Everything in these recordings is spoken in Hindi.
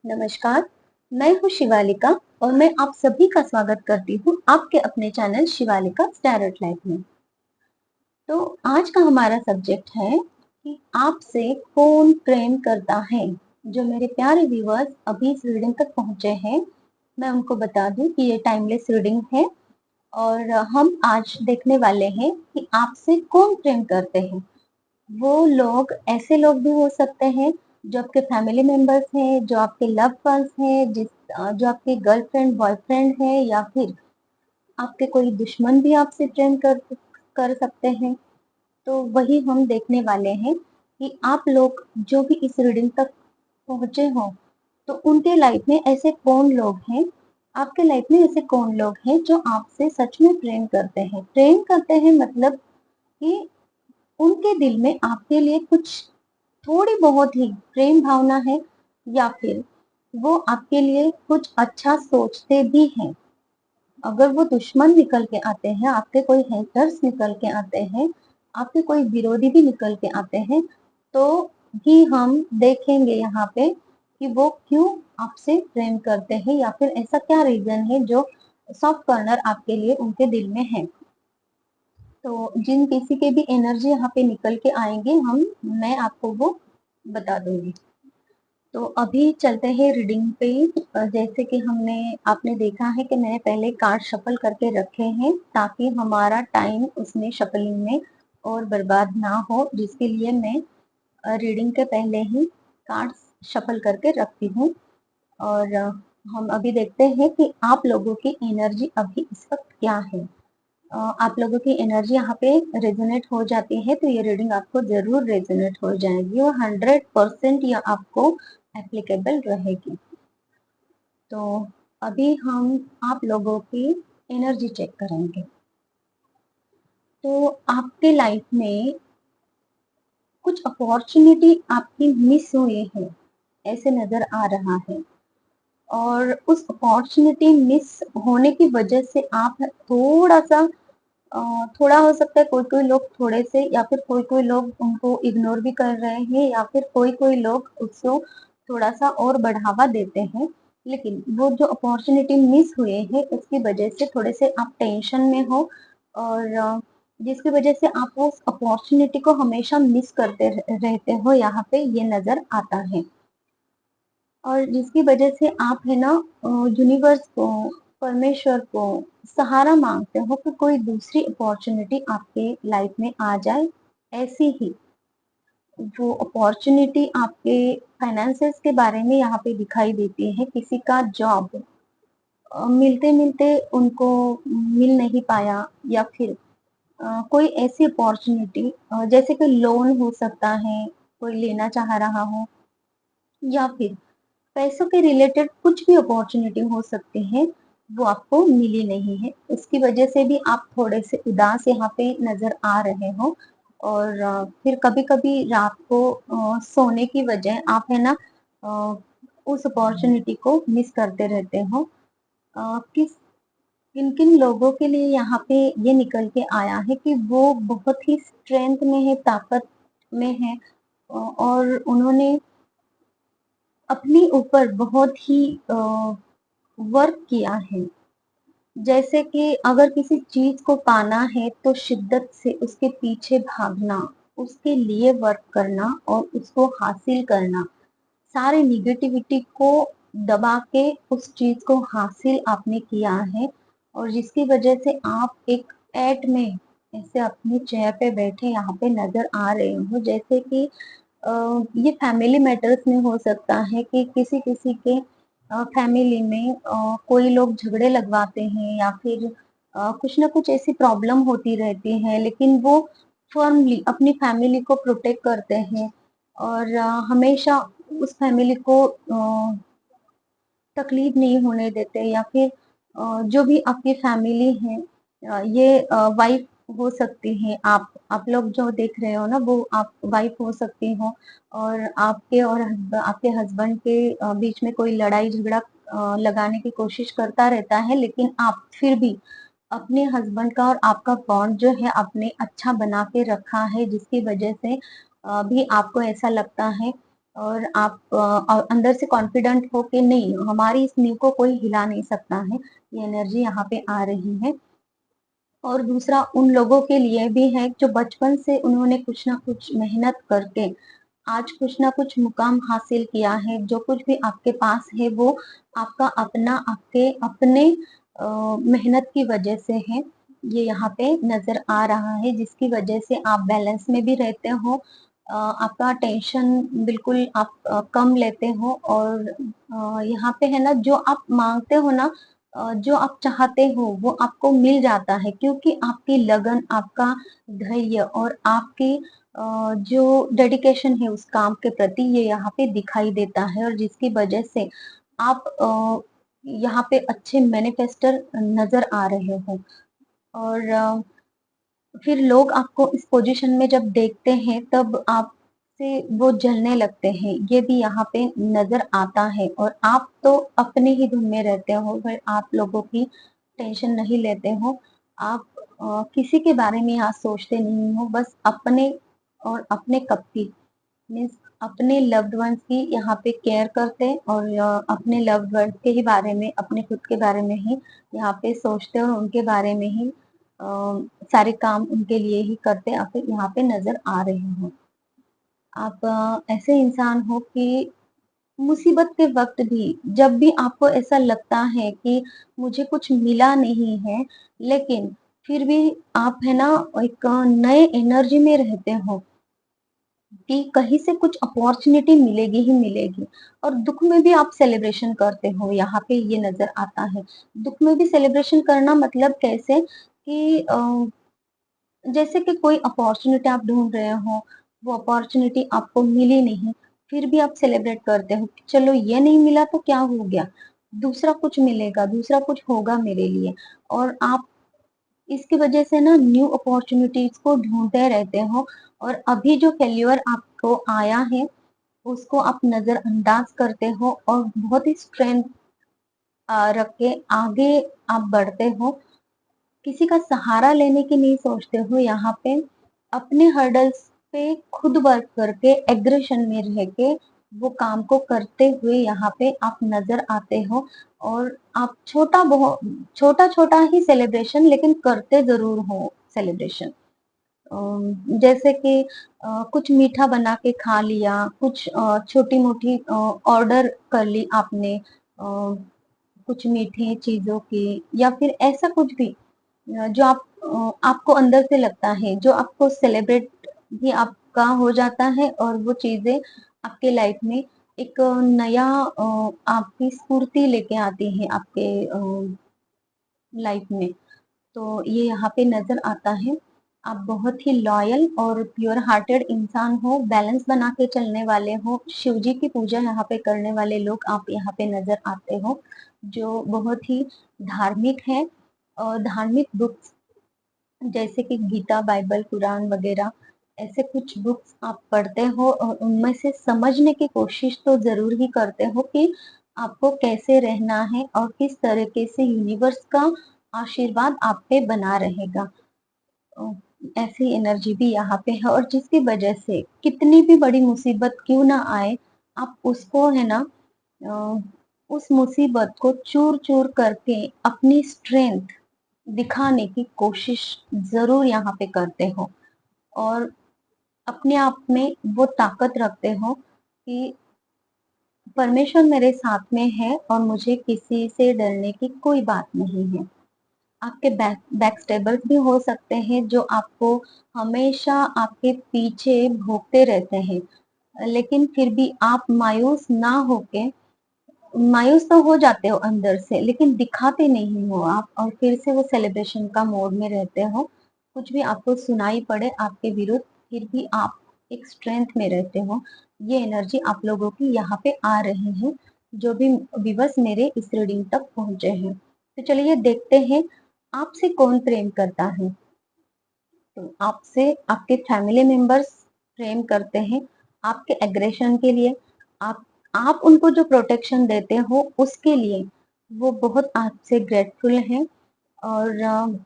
नमस्कार, मैं हूँ शिवालिका और मैं आप सभी का स्वागत करती हूँ आपके अपने चैनल शिवालिका स्टैरट लाइफ में। तो आज का हमारा सब्जेक्ट है कि आपसे कौन प्रेम करता है। जो मेरे प्यारे व्यूअर्स अभी इस रीडिंग तक पहुंचे हैं, मैं उनको बता दूं कि ये टाइमलेस रीडिंग है और हम आज देखने वाले हैं कि आपसे कौन प्रेम करते हैं। वो लोग ऐसे लोग भी हो सकते हैं जो आपके फैमिली मेंबर्स हैं, जो आपके लव वंस हैं, जो आपके गर्लफ्रेंड बॉयफ्रेंड हैं, या फिर आपके कोई दुश्मन भी आपसे प्रेम कर सकते हैं। तो वही हम देखने वाले हैं कि आप लोग जो भी इस रीडिंग तक पहुंचे हो, तो उनके लाइफ में ऐसे कौन लोग हैं, आपके लाइफ में ऐसे कौन लोग हैं जो आपसे सच में प्रेम करते हैं। प्रेम करते हैं मतलब कि उनके दिल में आपके लिए कुछ थोड़ी बहुत ही प्रेम भावना है, या फिर वो आपके लिए कुछ अच्छा सोचते भी हैं। अगर वो दुश्मन निकल के आते हैं, आपके कोई हेटर्स निकल के आते हैं, आपके कोई विरोधी भी निकल के आते हैं, तो भी हम देखेंगे यहाँ पे कि वो क्यों आपसे प्रेम करते हैं, या फिर ऐसा क्या रीजन है जो सॉफ्ट कॉर्नर आपके लिए उनके दिल में है। तो जिन किसी के भी एनर्जी यहाँ पे निकल के आएंगे, मैं आपको वो बता दूंगी। तो अभी चलते हैं रीडिंग पे। जैसे कि आपने देखा है कि मैंने पहले कार्ड शफल करके रखे हैं ताकि हमारा टाइम उसमें शफलिंग में और बर्बाद ना हो, जिसके लिए मैं रीडिंग के पहले ही कार्ड शफल करके रखती हूँ। और हम अभी देखते हैं कि आप लोगों की एनर्जी अभी इस वक्त क्या है। आप लोगों की एनर्जी यहाँ पे रेजोनेट हो जाती है तो ये रीडिंग आपको जरूर रेजोनेट हो जाएगी और 100% ये आपको एप्लीकेबल रहेगी। तो अभी हम आप लोगों की एनर्जी चेक करेंगे। तो आपके लाइफ में कुछ अपॉर्चुनिटी आपकी मिस हुई है, ऐसे नजर आ रहा है। और उस अपॉर्चुनिटी मिस होने की वजह से आप थोड़ा सा थोड़ा हो सकता है, कोई कोई लोग थोड़े से, या फिर कोई कोई लोग उनको इग्नोर भी कर रहे हैं, या फिर कोई कोई लोग उसको थोड़ा सा और बढ़ावा देते हैं। लेकिन वो जो अपॉर्चुनिटी मिस हुए हैं उसकी वजह से थोड़े से आप टेंशन में हो, और जिसकी वजह से आप उस अपॉर्चुनिटी को हमेशा मिस करते रहते हो, यहाँ पे ये नजर आता है। और जिसकी वजह से आप है ना यूनिवर्स को, परमेश्वर को सहारा मांगते हो कि कोई दूसरी अपॉर्चुनिटी आपके लाइफ में आ जाए। ऐसी ही वो अपॉर्चुनिटी आपके फाइनेंसेस के बारे में यहाँ पे दिखाई देती है। किसी का जॉब मिलते मिलते उनको मिल नहीं पाया, या फिर कोई ऐसी अपॉर्चुनिटी जैसे कि लोन हो सकता है, कोई लेना चाह रहा हो, या फिर पैसों के रिलेटेड कुछ भी अपॉर्चुनिटी हो सकती है, वो आपको मिली नहीं है। उसकी वजह से भी आप थोड़े से उदास यहाँ पे नजर आ रहे हो। और फिर कभी कभी रात को सोने की वजह आप है ना अ, उस अपॉर्चुनिटी को मिस करते रहते हो। किस किन किन लोगों के लिए यहाँ पे ये निकल के आया है कि वो बहुत ही स्ट्रेंथ में है, ताकत में है, और उन्होंने अपने ऊपर बहुत ही वर्क किया है। जैसे कि अगर किसी चीज को पाना है तो शिद्दत से उसके पीछे भागना, उसके लिए वर्क करना और उसको हासिल करना, सारे निगेटिविटी को दबा के उस चीज को हासिल आपने किया है। और जिसकी वजह से आप एक एट में ऐसे अपनी चेयर पे बैठे यहाँ पे नजर आ रहे हो। जैसे कि ये फैमिली मैटर्स में हो सकता है कि किसी किसी के फैमिली में कोई लोग झगड़े लगवाते हैं, या फिर कुछ ना कुछ ऐसी प्रॉब्लम होती रहती है, लेकिन वो फर्मली अपनी फैमिली को प्रोटेक्ट करते हैं और हमेशा उस फैमिली को तकलीफ नहीं होने देते। या फिर जो भी आपकी फैमिली है, ये वाइफ हो सकती है, आप लोग जो देख रहे हो ना वो आप वाइफ हो सकती हो, और आपके हस्बैंड के बीच में कोई लड़ाई झगड़ा लगाने की कोशिश करता रहता है, लेकिन आप फिर भी अपने हस्बैंड का और आपका बॉन्ड जो है आपने अच्छा बना के रखा है, जिसकी वजह से भी आपको ऐसा लगता है और आप अंदर से कॉन्फिडेंट हो कि नहीं, हमारी इस नींव को कोई हिला नहीं सकता है, ये एनर्जी यहाँ पे आ रही है। और दूसरा उन लोगों के लिए भी है जो बचपन से उन्होंने कुछ ना कुछ मेहनत करके आज कुछ ना कुछ मुकाम हासिल किया है। जो कुछ भी आपके पास है वो आपका अपना, आपके अपने मेहनत की वजह से है। ये यहाँ पे नजर आ रहा है, जिसकी वजह से आप बैलेंस में भी रहते हो। आपका टेंशन बिल्कुल आप कम लेते हो। और यहाँ पे है ना, जो आप मांगते हो ना, जो आप चाहते हो वो आपको मिल जाता है, क्योंकि आपकी लगन, आपका धैर्य और आपकी जो डेडिकेशन है उस काम के प्रति, ये यहाँ पे दिखाई देता है। और जिसकी वजह से आप यहाँ पे अच्छे मैनिफेस्टर नजर आ रहे हो। और फिर लोग आपको इस पोजीशन में जब देखते हैं तब आपसे वो जलने लगते हैं, ये भी यहाँ पे नजर आता है। और आप तो अपने ही धुन में रहते हो, फिर आप लोगों की टेंशन नहीं लेते हो। आप किसी के बारे में यहाँ सोचते नहीं हो, बस अपने और अपने कप की, मीन्स अपने लव्ड वंस की यहाँ पे केयर करते। और अपने लव्ड वंस के ही बारे में, अपने खुद के बारे में ही यहाँ पे सोचते और उनके बारे में ही सारे काम उनके लिए ही करते आप यहाँ पे नजर आ रहे हो। आप ऐसे इंसान हो कि मुसीबत के वक्त भी, जब भी आपको ऐसा लगता है कि मुझे कुछ मिला नहीं है, लेकिन फिर भी आप है ना एक नए एनर्जी में रहते हो कि कहीं से कुछ अपॉर्चुनिटी मिलेगी ही मिलेगी। और दुख में भी आप सेलिब्रेशन करते हो, यहाँ पे ये नजर आता है। दुख में भी सेलिब्रेशन करना मतलब कैसे कि जैसे कि कोई अपॉर्चुनिटी आप ढूंढ रहे हो, वो अपॉर्चुनिटी आपको मिली नहीं, फिर भी आप सेलिब्रेट करते हो कि चलो ये नहीं मिला तो क्या हो गया, दूसरा कुछ मिलेगा, दूसरा कुछ होगा मेरे लिए। और आप इसकी वजह से ना न्यू अपॉर्चुनिटीज को ढूंढते रहते हो। और अभी जो फेल्यूर आपको आया है उसको आप नजरअंदाज करते हो और बहुत ही स्ट्रेंथ रख के आगे आप बढ़ते हो। किसी का सहारा लेने की नहीं सोचते हो, यहाँ पे अपने हर्डल्स पे खुद वर्क करके एग्रेशन में रह के वो काम को करते हुए यहाँ पे आप नजर आते हो। और आप छोटा छोटा ही सेलिब्रेशन लेकिन करते जरूर हो सेलिब्रेशन। जैसे कि कुछ मीठा बना के खा लिया, कुछ छोटी मोटी ऑर्डर कर ली आपने कुछ मीठे चीजों की, या फिर ऐसा कुछ भी जो आपको अंदर से लगता है, जो आपको सेलिब्रेट भी आपका हो जाता है। और वो चीजें आपके लाइफ में एक नया आपकी स्फूर्ति लेके आती है आपके लाइफ में। तो ये यहाँ पे नजर आता है। आप बहुत ही लॉयल और प्योर हार्टेड इंसान हो, बैलेंस बना के चलने वाले हो, शिव जी की पूजा यहाँ पे करने वाले लोग आप यहाँ पे नजर आते हो, जो बहुत ही धार्मिक है। और धार्मिक बुक्स जैसे कि गीता, बाइबल, कुरान वगैरह, ऐसे कुछ बुक्स आप पढ़ते हो और उनमें से समझने की कोशिश तो जरूर ही करते हो कि आपको कैसे रहना है और किस तरीके से यूनिवर्स का आशीर्वाद आप पे बना रहेगा। अ, ऐसी एनर्जी भी यहाँ पे है। और जिसकी वजह से कितनी भी बड़ी मुसीबत क्यों ना आए, आप उसको है ना अ, उस मुसीबत को चूर चूर करके अपनी स्ट्रेंथ दिखाने की कोशिश जरूर यहाँ पे करते हो। और अपने आप में वो ताकत रखते हो कि परमेश्वर मेरे साथ में है और मुझे किसी से डरने की कोई बात नहीं है। आपके बैक स्टेबल्स भी हो सकते हैं जो आपको हमेशा आपके पीछे भोगते रहते हैं, लेकिन फिर भी आप मायूस ना होके, मायूस तो हो जाते हो अंदर से लेकिन दिखाते नहीं हो आप, और फिर से वो सेलिब्रेशन का मोड में रहते हो। कुछ भी आपको सुनाई पड़े आपके विरुद्ध, फिर भी आप एक स्ट्रेंथ में रहते हो। ये एनर्जी आप लोगों की यहाँ पे आ रही है, जो भी विवर्स मेरे इस रीडिंग तक पहुंचे हैं। तो चलिए देखते हैं आपसे कौन प्रेम करता है। तो आपसे आपके फैमिली मेंबर्स प्रेम करते हैं आपके एग्रेशन के लिए। आप उनको जो प्रोटेक्शन देते हो उसके लिए वो बहुत आपसे ग्रेटफुल हैं। और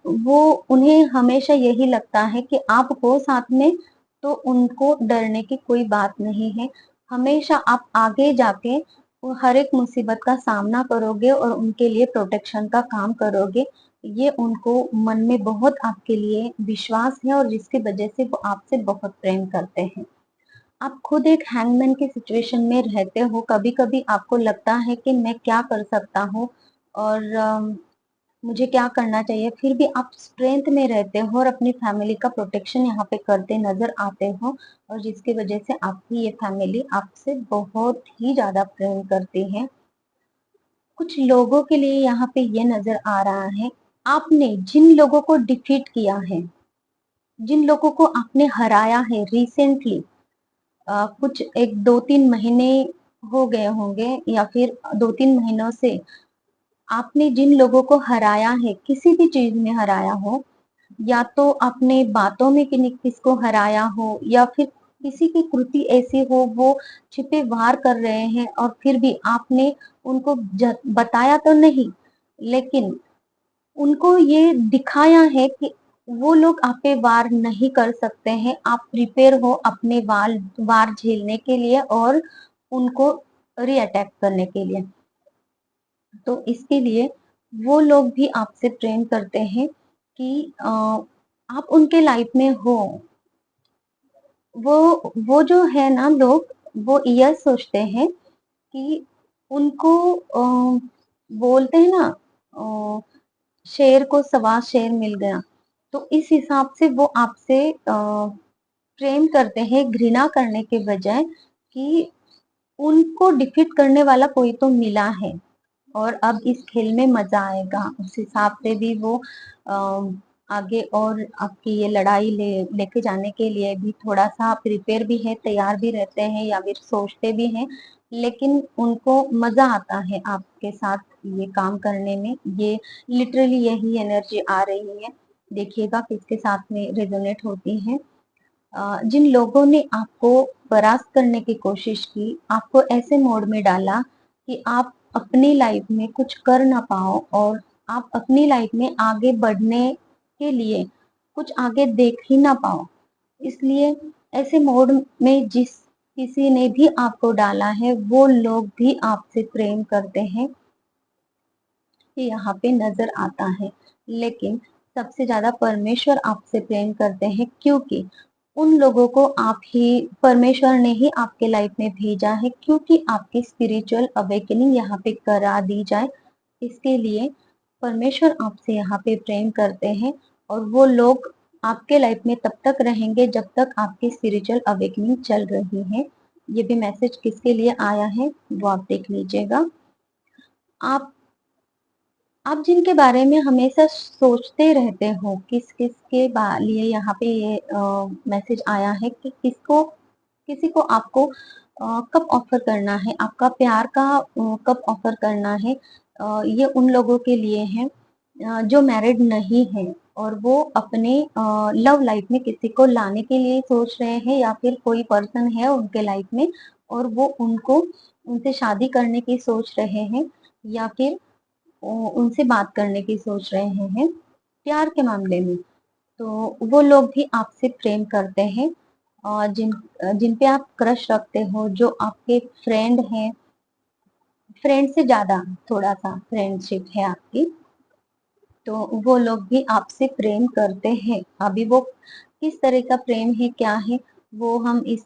वो उन्हें हमेशा यही लगता है कि आप हो साथ में, तो उनको डरने की कोई बात नहीं है। हमेशा आप आगे जाके वो हर एक मुसीबत का सामना करोगे और उनके लिए प्रोटेक्शन का काम करोगे। ये उनको मन में बहुत आपके लिए विश्वास है और जिसकी वजह से वो आपसे बहुत प्रेम करते हैं। आप खुद एक हैंगमैन की सिचुएशन में रहते हो, कभी-कभी आपको लगता है कि मैं क्या कर सकता हूँ और मुझे क्या करना चाहिए, फिर भी आप स्ट्रेंथ में रहते हो और अपनी फैमिली का प्रोटेक्शन यहाँ पे करते नजर आते हो और जिसकी वजह से आपकी ये फैमिली आपसे बहुत ही ज्यादा प्रेम करती है। कुछ लोगों के लिए यहाँ पे ये नजर आ रहा है, आपने जिन लोगों को डिफीट किया है, जिन लोगों को आपने हराया है रिसेंटली, कुछ एक 2-3 महीने हो गए होंगे या फिर 2-3 महीनों से आपने जिन लोगों को हराया है, किसी भी चीज में हराया हो, या तो अपने बातों में किसको हराया हो या फिर किसी की कृति ऐसी हो वो छिपे वार कर रहे हैं और फिर भी आपने उनको बताया तो नहीं, लेकिन उनको ये दिखाया है कि वो लोग आप पे वार नहीं कर सकते हैं। आप प्रिपेयर हो अपने वार झेलने के लिए और उनको रीअटैक करने के लिए। तो इसके लिए वो लोग भी आपसे प्रेम करते हैं कि आप उनके लाइफ में हो। वो जो है ना लोग, वो यह सोचते हैं कि उनको बोलते हैं ना, शेर को सवा शेर मिल गया। तो इस हिसाब से वो आपसे प्रेम करते हैं घृणा करने के बजाय कि उनको डिफीट करने वाला कोई तो मिला है और अब इस खेल में मजा आएगा। उस हिसाब से भी वो आगे और आपकी ये लड़ाई लेके जाने के लिए भी थोड़ा सा प्रिपेयर भी है, तैयार भी रहते हैं या फिर सोचते भी हैं, लेकिन उनको मजा आता है आपके साथ ये काम करने में। ये लिटरली यही एनर्जी आ रही है, देखिएगा किसके साथ में रेजोनेट होती है। जिन लोगों ने आपको परास्त करने की कोशिश की, आपको ऐसे मोड में डाला कि आप अपनी लाइफ में कुछ कर ना पाओ और आप अपनी लाइफ में आगे बढ़ने के लिए कुछ आगे देख ही ना पाओ, इसलिए ऐसे मोड में जिस किसी ने भी आपको डाला है वो लोग भी आपसे प्रेम करते हैं, ये यहाँ पे नजर आता है। लेकिन सबसे ज्यादा परमेश्वर आपसे प्रेम करते हैं, क्योंकि उन लोगों को आप ही, परमेश्वर ने ही आपके लाइफ में भेजा है, क्योंकि आपकी स्पिरिचुअल अवेकनिंग यहाँ पे करा दी जाए। इसके लिए परमेश्वर आपसे यहाँ पे प्रेम करते हैं और वो लोग आपके लाइफ में तब तक रहेंगे जब तक आपकी स्पिरिचुअल अवेकनिंग चल रही है। ये भी मैसेज किसके लिए आया है वो आप देख लीजिएगा। आप आप जिनके बारे में हमेशा सोचते रहते हो, किस किस के लिए यहाँ पे ये मैसेज आया है कि किसी को आपको कब ऑफर करना है, आपका प्यार का कब ऑफर करना है। ये उन लोगों के लिए है जो मैरिड नहीं है और वो अपने लव लाइफ में किसी को लाने के लिए सोच रहे हैं, या फिर कोई पर्सन है उनके लाइफ में और वो उनसे शादी करने की सोच रहे हैं, या फिर उनसे बात करने की सोच रहे हैं प्यार के मामले में। तो वो लोग भी आपसे प्रेम करते हैं और जिन पे आप क्रश रखते हो, जो आपके फ्रेंड हैं, फ्रेंड से ज्यादा थोड़ा सा फ्रेंडशिप है आपकी, तो वो लोग भी आपसे प्रेम करते हैं। अभी वो किस तरह का प्रेम है, क्या है, वो हम इस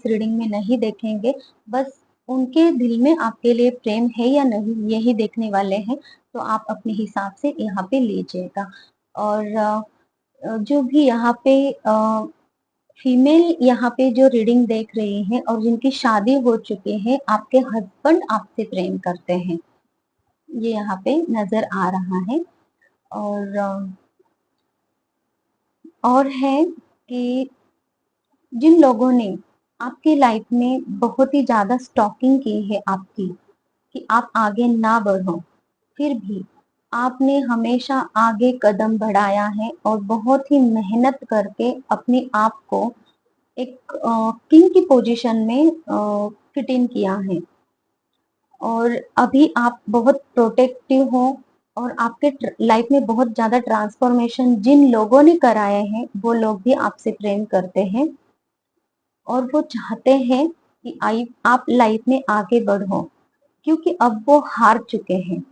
रीडिंग में नहीं देखेंगे। बस उनके दिल में आपके लिए प्रेम है या नहीं, यही देखने वाले हैं। तो आप अपने हिसाब से यहाँ पे लीजिएगा। और जो भी यहाँ पे फीमेल यहाँ पे जो रीडिंग देख रही हैं और जिनकी शादी हो चुकी है, आपके हस्बैंड आपसे प्रेम करते हैं, ये यहाँ पे नजर आ रहा है। और है कि जिन लोगों ने आपकी लाइफ में बहुत ही ज्यादा स्टॉकिंग की है आपकी, कि आप आगे ना बढ़ो, फिर भी आपने हमेशा आगे कदम बढ़ाया है और बहुत ही मेहनत करके अपने आप को एक किंग की पोजीशन में फिट इन किया है। और अभी आप बहुत प्रोटेक्टिव हो और आपके लाइफ में बहुत ज्यादा ट्रांसफॉर्मेशन जिन लोगों ने कराए हैं वो लोग भी आपसे प्रेम करते हैं और वो चाहते हैं कि आप लाइफ में आगे बढ़ो, क्योंकि अब वो हार चुके हैं।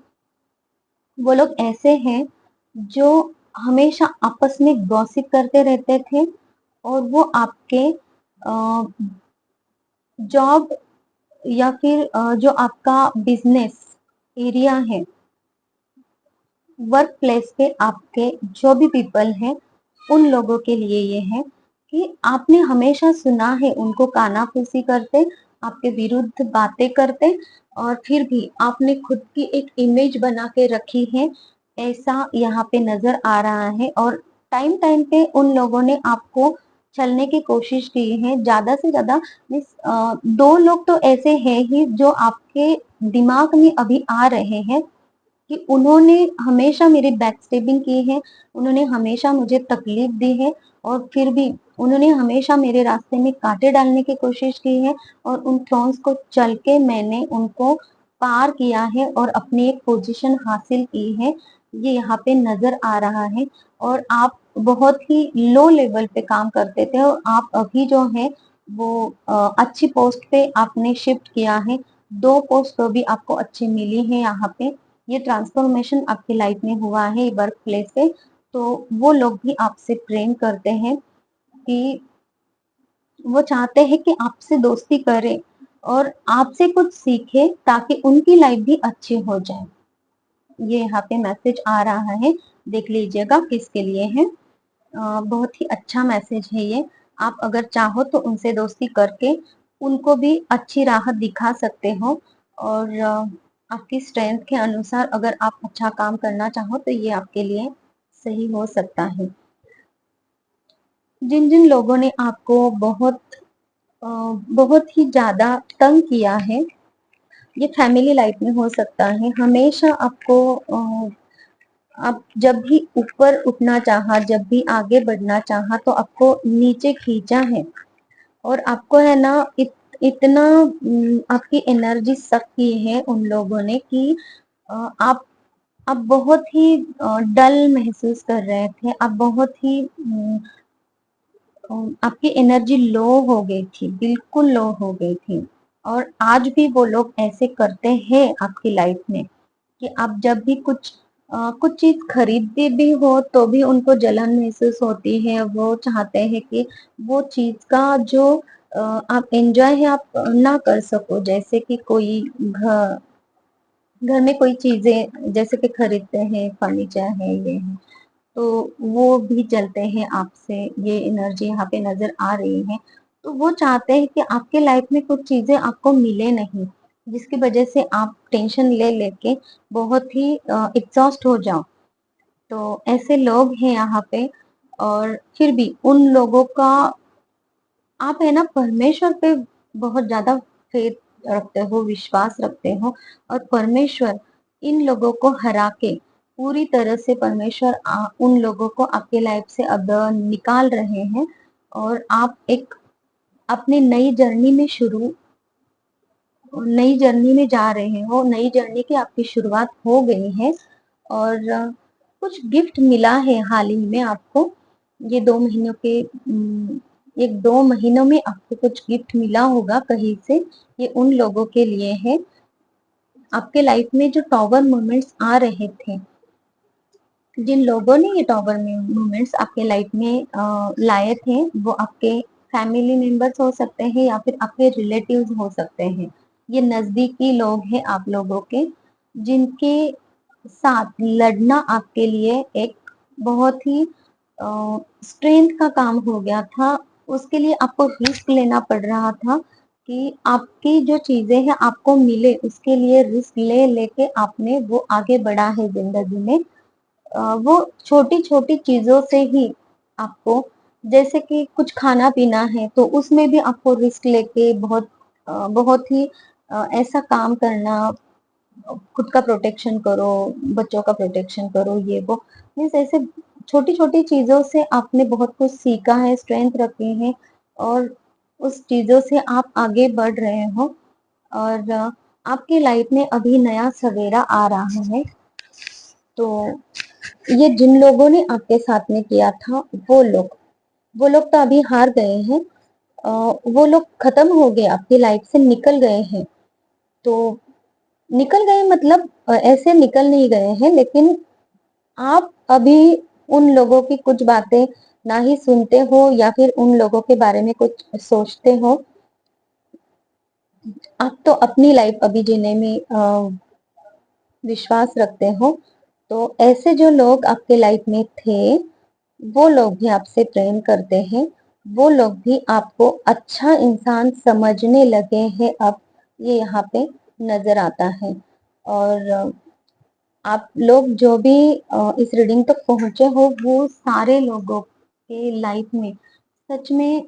वो लोग ऐसे हैं जो हमेशा आपस में गॉसिप करते रहते थे, और वो आपके जॉब या फिर जो आपका बिजनेस एरिया है, वर्क प्लेस पे आपके जो भी पीपल हैं, उन लोगों के लिए ये है कि आपने हमेशा सुना है उनको कानाफूसी करते, आपके विरुद्ध बातें करते, और फिर भी आपने खुद की एक इमेज बना के रखी है, ऐसा यहाँ पे नजर आ रहा है। और टाइम टाइम पे उन लोगों ने आपको छलने की कोशिश की है, ज्यादा से ज्यादा मीन्स दो लोग तो ऐसे हैं ही जो आपके दिमाग में अभी आ रहे हैं कि उन्होंने हमेशा मेरी बैक स्टेबिंग की है, उन्होंने हमेशा मुझे तकलीफ दी है, और फिर भी उन्होंने हमेशा मेरे रास्ते में कांटे डालने की कोशिश की है, और उन थ्रॉन्स को चल के मैंने उनको पार किया है और अपनी एक पोजीशन हासिल की है, ये यहाँ पे नजर आ रहा है। और आप बहुत ही लो लेवल पे काम करते थे, और आप अभी जो है वो अच्छी पोस्ट पे आपने शिफ्ट किया है, 2 पोस्ट तो भी आपको अच्छी मिली है यहाँ पे। ये ट्रांसफॉर्मेशन आपकी लाइफ में हुआ है वर्क प्लेस पे, तो वो लोग भी आपसे प्रेम करते हैं कि वो चाहते हैं कि आपसे दोस्ती करें और आपसे कुछ सीखे, ताकि उनकी लाइफ भी अच्छी हो जाए। ये यहाँ पे मैसेज आ रहा है, देख लीजिएगा किसके लिए है। बहुत ही अच्छा मैसेज है ये। आप अगर चाहो तो उनसे दोस्ती करके उनको भी अच्छी राह दिखा सकते हो, और आपकी स्ट्रेंथ के अनुसार अगर आप अच्छा काम करना चाहो तो ये आपके लिए सही हो सकता है। जिन जिन लोगों ने आपको बहुत ही ज्यादा तंग किया है, ये फैमिली लाइफ में हो सकता है। हमेशा आपको आप जब भी ऊपर उठना चाहा, जब भी आगे बढ़ना चाहा, तो आपको नीचे खींचा है, और आपको है ना इतना आपकी एनर्जी सक की है उन लोगों ने कि आप बहुत ही डल महसूस कर रहे थे, आप बहुत ही आपकी एनर्जी लो हो गई थी, बिल्कुल लो हो गई थी। और आज भी वो लोग ऐसे करते हैं आपकी लाइफ में कि आप जब भी कुछ चीज खरीदते भी हो तो भी उनको जलन महसूस होती है। वो चाहते हैं कि वो चीज का जो आप एंजॉय है आप ना कर सको, जैसे कि कोई घर घर में कोई चीजें जैसे कि खरीदते हैं, फर्नीचर है, ये है, तो वो भी चलते हैं आपसे। ये एनर्जी यहाँ पे नजर आ रही है। तो वो चाहते हैं कि आपके लाइफ में कुछ चीजें आपको मिले नहीं, जिसकी वजह से आप टेंशन ले लेके बहुत ही एग्जॉस्ट हो जाओ। तो ऐसे लोग हैं यहाँ पे। और फिर भी उन लोगों का आप है ना परमेश्वर पे बहुत ज्यादा फेथ रखते हो, विश्वास रखते हो, और परमेश्वर इन लोगों को हरा के पूरी तरह से परमेश्वर उन लोगों को आपके लाइफ से अब निकाल रहे हैं, और आप एक अपनी नई जर्नी में जा रहे हो। नई जर्नी की आपकी शुरुआत हो गई है, और कुछ गिफ्ट मिला है हाल ही में आपको। ये 2 महीनों के 1-2 महीनों में आपको कुछ गिफ्ट मिला होगा कहीं से। ये उन लोगों के लिए है, आपके लाइफ में जो टॉवर मोमेंट्स आ रहे थे, जिन लोगों ने ये टॉवर मोमेंट्स आपके लाइफ में लाए थे, वो आपके फैमिली मेंबर्स हो सकते हैं या फिर आपके रिलेटिव्स हो सकते हैं। ये नजदीकी लोग हैं आप लोगों के, जिनके साथ लड़ना आपके लिए एक बहुत ही स्ट्रेंथ का काम हो गया था। उसके लिए आपको रिस्क लेना पड़ रहा था कि आपकी जो चीजें हैं आपको मिले, उसके लिए रिस्क ले लेके आपने वो आगे बढ़ा है जिंदगी में। वो छोटी छोटी चीजों से ही आपको, जैसे कि कुछ खाना पीना है तो उसमें भी आपको रिस्क लेके बहुत ही ऐसा काम करना, खुद का प्रोटेक्शन करो, बच्चों का प्रोटेक्शन करो, ये वो मीन्स ऐसे छोटी छोटी चीजों से आपने बहुत कुछ सीखा है, स्ट्रेंथ रखी है, और उस चीजों से आप आगे बढ़ रहे हो। और आपकी लाइफ में अभी नया सवेरा आ रहा है। तो ये जिन लोगों ने आपके साथ में किया था, वो लोग तो अभी हार गए हैं। वो लोग खत्म हो गए, आपकी लाइफ से निकल गए हैं। तो निकल गए मतलब ऐसे निकल नहीं गए हैं, लेकिन आप अभी उन लोगों की कुछ बातें ना ही सुनते हो या फिर उन लोगों के बारे में कुछ सोचते हो। आप तो अपनी लाइफ अभी जीने में विश्वास रखते हो। तो ऐसे जो लोग आपके लाइफ में थे, वो लोग भी आपसे प्रेम करते हैं। वो लोग भी आपको अच्छा इंसान समझने लगे हैं अब, ये यहाँ पे नजर आता है। और आप लोग जो भी इस रीडिंग तक पहुंचे हो, वो सारे लोगों के लाइफ में सच में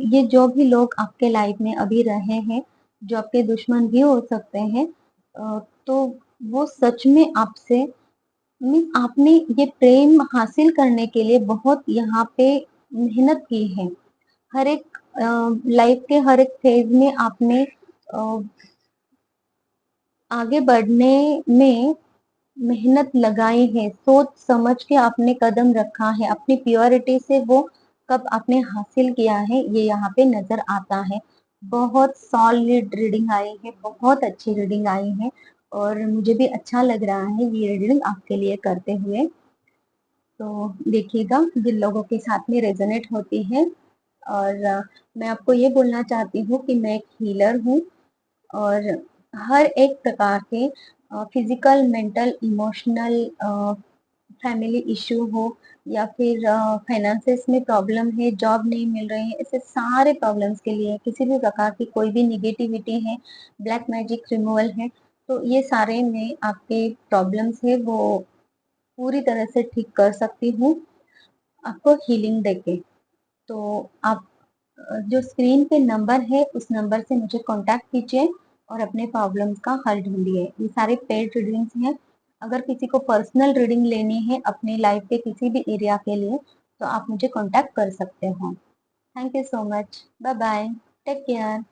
ये जो भी लोग आपके लाइफ में अभी रहे हैं, जो आपके दुश्मन भी हो सकते हैं, तो वो सच में आपसे मीन्स आपने ये प्रेम हासिल करने के लिए बहुत यहाँ पे मेहनत की है। हर एक लाइफ के हर एक फेज में आपने आगे बढ़ने में मेहनत लगाई है, सोच समझ के आपने कदम रखा है, अपनी प्योरिटी से वो कब आपने हासिल किया है, ये यहाँ पे नजर आता है। बहुत सॉलिड रीडिंग आई है, बहुत अच्छी रीडिंग आई है, और मुझे भी अच्छा लग रहा है ये रीडिंग आपके लिए करते हुए। तो देखिएगा जिन लोगों के साथ में रेजोनेट होती है। और मैं आपको ये बोलना चाहती हूँ कि मैं एक हीलर हूँ, और हर एक प्रकार के physical, mental, emotional, family issue हो, या फिर फाइनेंसेस में प्रॉब्लम है, जॉब नहीं मिल रही है, ऐसे सारे प्रॉब्लम्स के लिए, किसी भी प्रकार की कोई भी निगेटिविटी है, ब्लैक मैजिक रिमूवल है, तो ये सारे में आपके प्रॉब्लम्स है वो पूरी तरह से ठीक कर सकती हूँ, आपको हीलिंग देके। तो आप जो स्क्रीन पे नंबर है, उस नंबर से मुझे कांटेक्ट कीजिए और अपने प्रॉब्लम्स का हल ढूंढिए। ये सारे पेड रीडिंग्स हैं। अगर किसी को पर्सनल रीडिंग लेनी है अपनी लाइफ के किसी भी एरिया के लिए, तो आप मुझे कांटेक्ट कर सकते हो। Thank you so much. Bye bye. Take care.